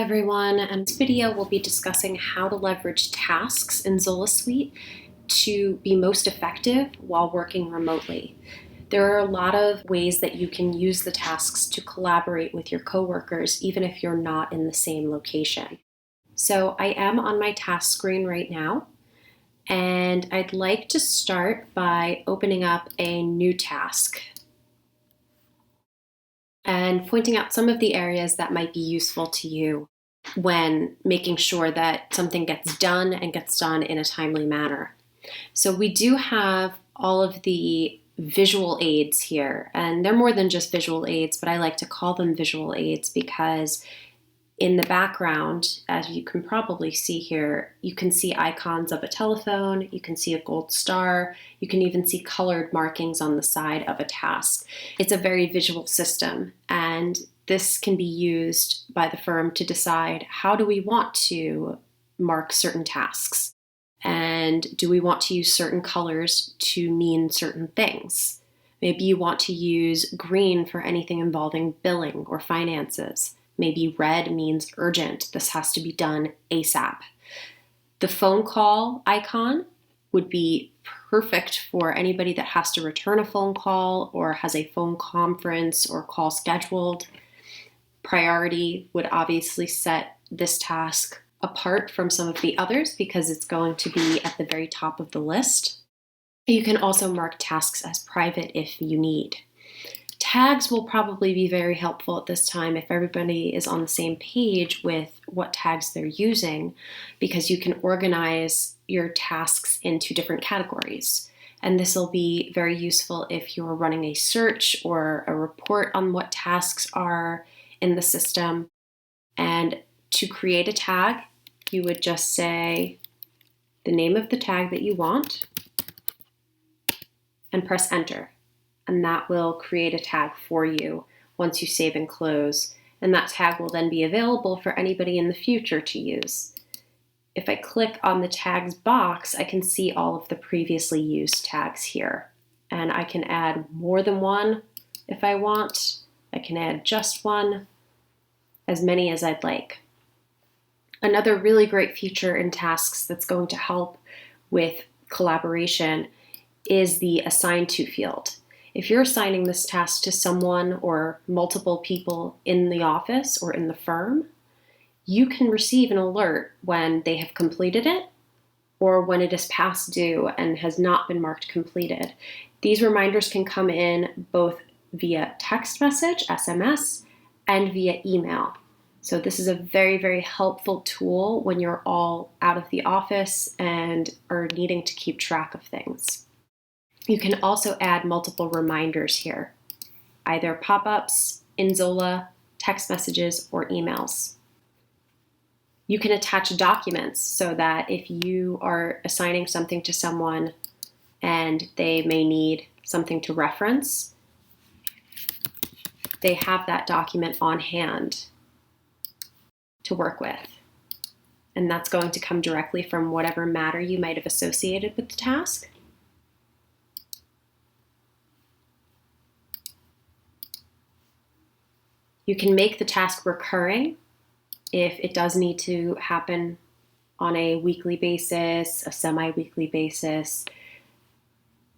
everyone, and in this video we'll be discussing how to leverage tasks in Zola Suite to be most effective while working remotely. There are a lot of ways that you can use the tasks to collaborate with your coworkers even if you're not in the same location. So I am on my task screen right now, and I'd like to start by opening up a new task and pointing out some of the areas that might be useful to you when making sure that something gets done and gets done in a timely manner. So we do have all of the visual aids here, and they're more than just visual aids, but I like to call them visual aids because in the background, as you can probably see here, you can see icons of a telephone, you can see a gold star, you can even see colored markings on the side of a task. It's a very visual system, and this can be used by the firm to decide how do we want to mark certain tasks, and do we want to use certain colors to mean certain things. Maybe you want to use green for anything involving billing or finances. Maybe red means urgent. This has to be done ASAP. The phone call icon would be perfect for anybody that has to return a phone call or has a phone conference or call scheduled. Priority would obviously set this task apart from some of the others because it's going to be at the very top of the list. You can also mark tasks as private if you need. Tags will probably be very helpful at this time if everybody is on the same page with what tags they're using, because you can organize your tasks into different categories. And this will be very useful if you're running a search or a report on what tasks are in the system. And to create a tag, you would just say the name of the tag that you want and press enter. And that will create a tag for you once you save and close. And that tag will then be available for anybody in the future to use. If I click on the tags box, I can see all of the previously used tags here. And I can add more than one if I want. I can add just one, as many as I'd like. Another really great feature in tasks that's going to help with collaboration is the assign to field. If you're assigning this task to someone or multiple people in the office or in the firm, you can receive an alert when they have completed it or when it is past due and has not been marked completed. These reminders can come in both via text message, SMS, and via email. So this is a very, very helpful tool when you're all out of the office and are needing to keep track of things. You can also add multiple reminders here, either pop-ups in Zola, text messages, or emails. You can attach documents so that if you are assigning something to someone and they may need something to reference, they have that document on hand to work with. And that's going to come directly from whatever matter you might have associated with the task. You can make the task recurring if it does need to happen on a weekly basis, a semi-weekly basis.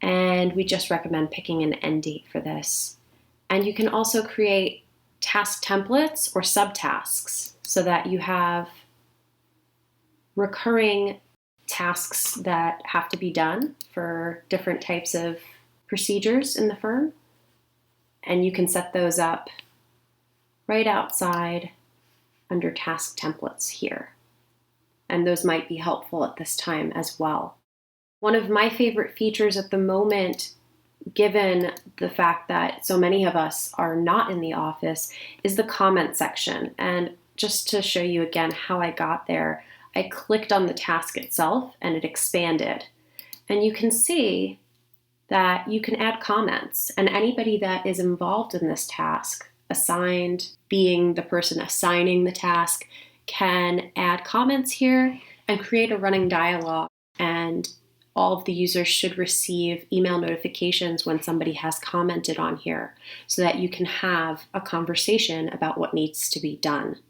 And we just recommend picking an end date for this. And you can also create task templates or subtasks so that you have recurring tasks that have to be done for different types of procedures in the firm. And you can set those up right outside under task templates here. And those might be helpful at this time as well. One of my favorite features at the moment, given the fact that so many of us are not in the office, is the comment section. And just to show you again how I got there, I clicked on the task itself and it expanded. And you can see that you can add comments, and anybody that is involved in this task, assigned, being the person assigning the task, can add comments here and create a running dialogue. And all of the users should receive email notifications when somebody has commented on here so that you can have a conversation about what needs to be done.